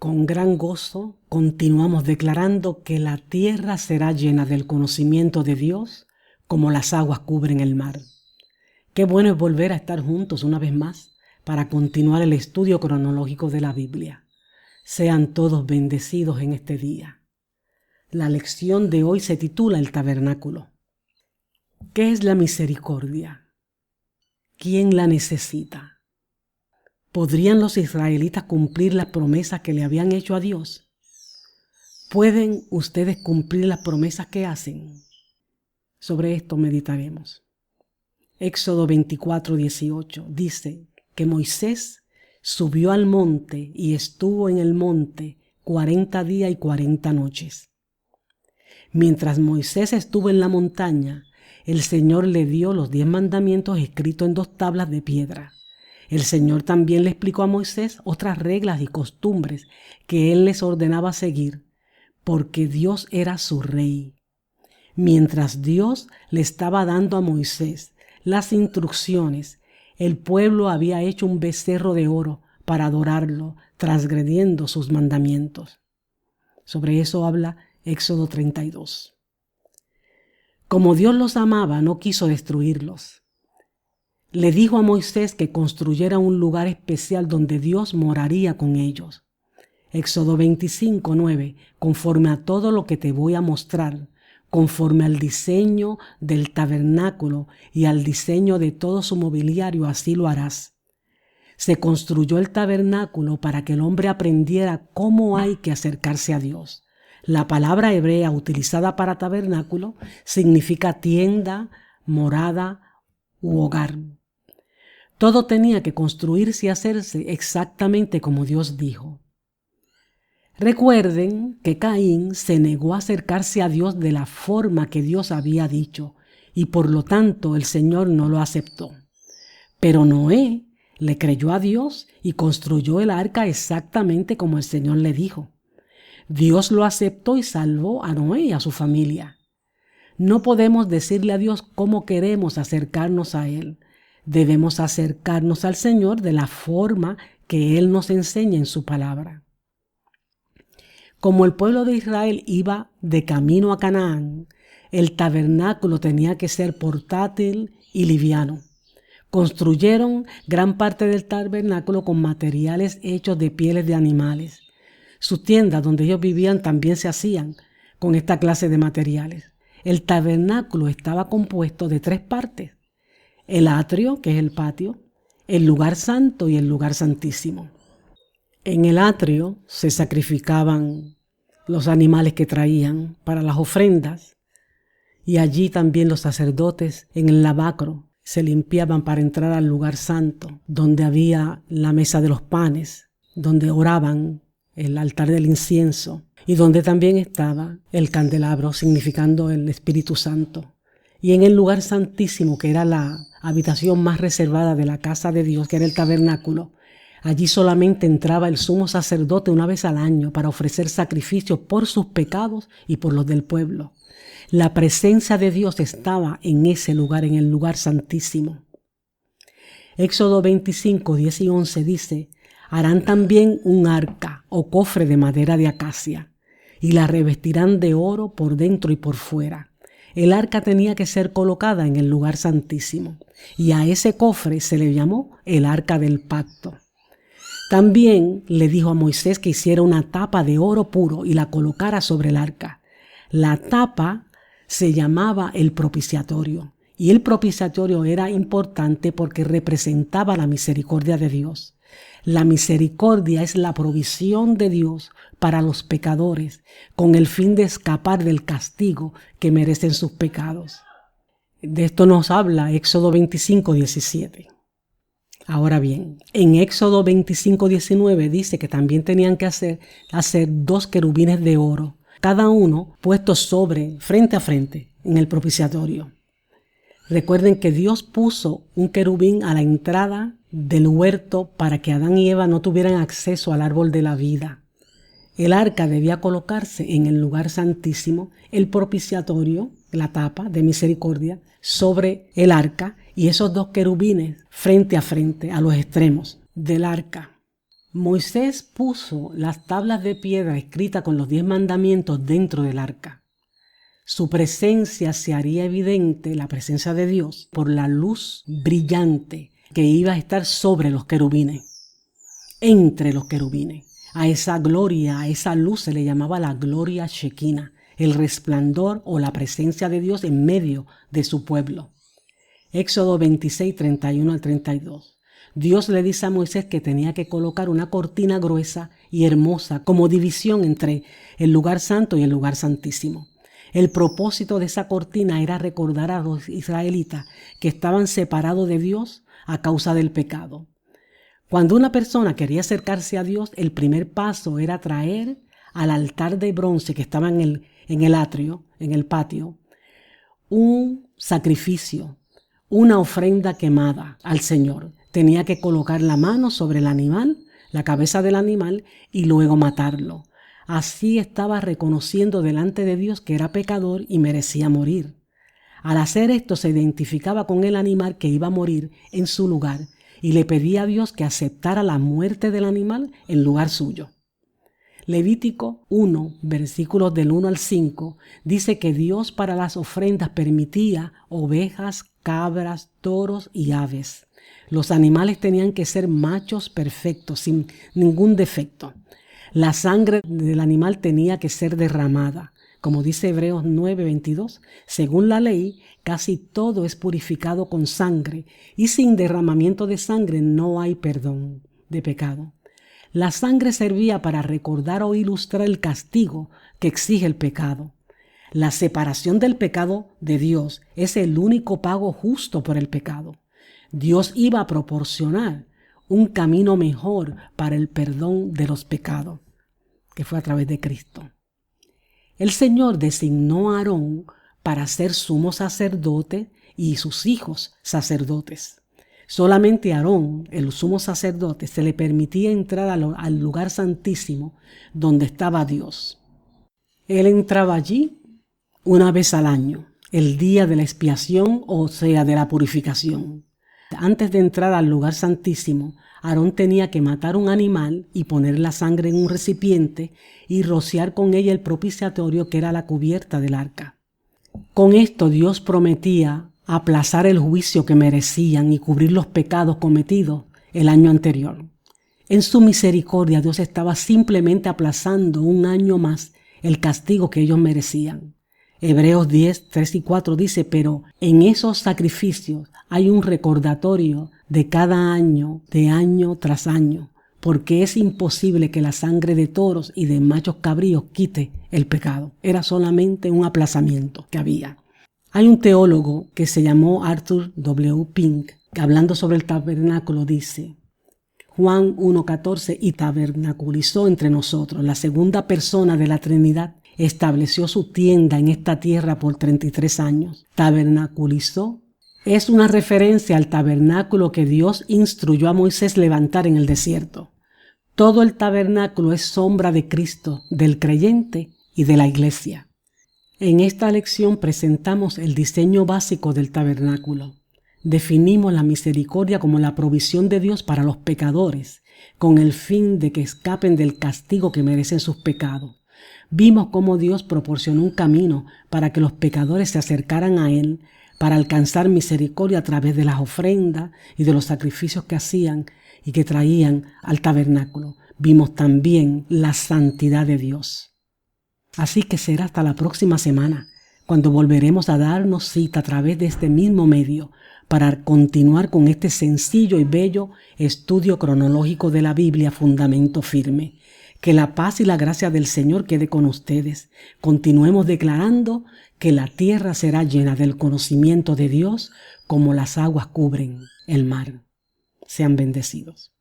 Con gran gozo continuamos declarando que la tierra será llena del conocimiento de Dios como las aguas cubren el mar. Qué bueno es volver a estar juntos una vez más para continuar el estudio cronológico de la Biblia. Sean todos bendecidos en este día. La lección de hoy se titula El Tabernáculo. ¿Qué es la misericordia? ¿Quién la necesita? ¿Podrían los israelitas cumplir las promesas que le habían hecho a Dios? ¿Pueden ustedes cumplir las promesas que hacen? Sobre esto meditaremos. Éxodo 24:18 dice que Moisés subió al monte y estuvo en el monte 40 días y 40 noches. Mientras Moisés estuvo en la montaña, el Señor le dio los 10 mandamientos escritos en 2 tablas de piedra. El Señor también le explicó a Moisés otras reglas y costumbres que Él les ordenaba seguir, porque Dios era su rey. Mientras Dios le estaba dando a Moisés las instrucciones, el pueblo había hecho un becerro de oro para adorarlo, transgrediendo sus mandamientos. Sobre eso habla Éxodo 32. Como Dios los amaba, no quiso destruirlos. Le dijo a Moisés que construyera un lugar especial donde Dios moraría con ellos. Éxodo 25:9, conforme a todo lo que te voy a mostrar, conforme al diseño del tabernáculo y al diseño de todo su mobiliario, así lo harás. Se construyó el tabernáculo para que el hombre aprendiera cómo hay que acercarse a Dios. La palabra hebrea utilizada para tabernáculo significa tienda, morada u hogar. Todo tenía que construirse y hacerse exactamente como Dios dijo. Recuerden que Caín se negó a acercarse a Dios de la forma que Dios había dicho y por lo tanto el Señor no lo aceptó. Pero Noé le creyó a Dios y construyó el arca exactamente como el Señor le dijo. Dios lo aceptó y salvó a Noé y a su familia. No podemos decirle a Dios cómo queremos acercarnos a Él. Debemos acercarnos al Señor de la forma que Él nos enseña en su palabra. Como el pueblo de Israel iba de camino a Canaán, el tabernáculo tenía que ser portátil y liviano. Construyeron gran parte del tabernáculo con materiales hechos de pieles de animales. Sus tiendas donde ellos vivían también se hacían con esta clase de materiales. El tabernáculo estaba compuesto de 3 partes. El atrio, que es el patio, el lugar santo y el lugar santísimo. En el atrio se sacrificaban los animales que traían para las ofrendas y allí también los sacerdotes en el lavacro se limpiaban para entrar al lugar santo, donde había la mesa de los panes, donde oraban, el altar del incienso y donde también estaba el candelabro significando el Espíritu Santo. Y en el lugar santísimo, que era la habitación más reservada de la casa de Dios, que era el tabernáculo, allí solamente entraba el sumo sacerdote una vez al año para ofrecer sacrificios por sus pecados y por los del pueblo. La presencia de Dios estaba en ese lugar, en el lugar santísimo. Éxodo 25:10 y 11 dice: harán también un arca o cofre de madera de acacia y la revestirán de oro por dentro y por fuera. El arca tenía que ser colocada en el lugar santísimo y a ese cofre se le llamó el arca del pacto. También le dijo a Moisés que hiciera una tapa de oro puro y la colocara sobre el arca. La tapa se llamaba el propiciatorio y el propiciatorio era importante porque representaba la misericordia de Dios. La misericordia es la provisión de Dios para los pecadores con el fin de escapar del castigo que merecen sus pecados. De esto nos habla Éxodo 25:17. Ahora bien, en Éxodo 25:19 dice que también tenían que hacer 2 querubines de oro, cada uno puesto frente a frente en el propiciatorio. Recuerden que Dios puso un querubín a la entrada del huerto para que Adán y Eva no tuvieran acceso al árbol de la vida. El arca debía colocarse en el lugar santísimo, el propiciatorio, la tapa de misericordia, sobre el arca y esos 2 querubines frente a frente a los extremos del arca. Moisés puso las tablas de piedra escritas con los 10 mandamientos dentro del arca. Su presencia se haría evidente, la presencia de Dios, por la luz brillante que iba a estar sobre los querubines, entre los querubines. A esa gloria, a esa luz se le llamaba la gloria Shekinah, el resplandor o la presencia de Dios en medio de su pueblo. Éxodo 26, 31 al 32. Dios le dice a Moisés que tenía que colocar una cortina gruesa y hermosa como división entre el lugar santo y el lugar santísimo. El propósito de esa cortina era recordar a los israelitas que estaban separados de Dios a causa del pecado. Cuando una persona quería acercarse a Dios, el primer paso era traer al altar de bronce que estaba en el atrio, en el patio, un sacrificio, una ofrenda quemada al Señor. Tenía que colocar la mano sobre el animal, la cabeza del animal, y luego matarlo. Así estaba reconociendo delante de Dios que era pecador y merecía morir. Al hacer esto se identificaba con el animal que iba a morir en su lugar y le pedía a Dios que aceptara la muerte del animal en lugar suyo. Levítico 1, versículos del 1 al 5, dice que Dios para las ofrendas permitía ovejas, cabras, toros y aves. Los animales tenían que ser machos perfectos, sin ningún defecto. La sangre del animal tenía que ser derramada. Como dice Hebreos 9:22, según la ley, casi todo es purificado con sangre, y sin derramamiento de sangre no hay perdón de pecado. La sangre servía para recordar o ilustrar el castigo que exige el pecado. La separación del pecado de Dios es el único pago justo por el pecado. Dios iba a proporcionar un camino mejor para el perdón de los pecados, que fue a través de Cristo. El Señor designó a Aarón para ser sumo sacerdote y sus hijos sacerdotes. Solamente a Aarón, el sumo sacerdote, se le permitía entrar al lugar santísimo donde estaba Dios. Él entraba allí una vez al año, el día de la expiación, o sea, de la purificación. Antes de entrar al lugar santísimo, Aarón tenía que matar un animal y poner la sangre en un recipiente y rociar con ella el propiciatorio que era la cubierta del arca. Con esto Dios prometía aplazar el juicio que merecían y cubrir los pecados cometidos el año anterior. En su misericordia Dios estaba simplemente aplazando un año más el castigo que ellos merecían. Hebreos 10, 3 y 4 dice, pero en esos sacrificios hay un recordatorio de cada año, de año tras año, porque es imposible que la sangre de toros y de machos cabríos quite el pecado. Era solamente un aplazamiento que había. Hay un teólogo que se llamó Arthur W. Pink, que hablando sobre el tabernáculo dice, Juan 1:14, y tabernaculizó entre nosotros. La segunda persona de la Trinidad estableció su tienda en esta tierra por 33 años. Tabernaculizó es una referencia al tabernáculo que Dios instruyó a Moisés levantar en el desierto. Todo el tabernáculo es sombra de Cristo, del creyente y de la iglesia. En esta lección presentamos el diseño básico del tabernáculo. Definimos la misericordia como la provisión de Dios para los pecadores, con el fin de que escapen del castigo que merecen sus pecados. Vimos cómo Dios proporcionó un camino para que los pecadores se acercaran a Él, para alcanzar misericordia a través de las ofrendas y de los sacrificios que hacían y que traían al tabernáculo. Vimos también la santidad de Dios. Así que será hasta la próxima semana, cuando volveremos a darnos cita a través de este mismo medio para continuar con este sencillo y bello estudio cronológico de la Biblia, fundamento firme. Que la paz y la gracia del Señor quede con ustedes. Continuemos declarando que la tierra será llena del conocimiento de Dios como las aguas cubren el mar. Sean bendecidos.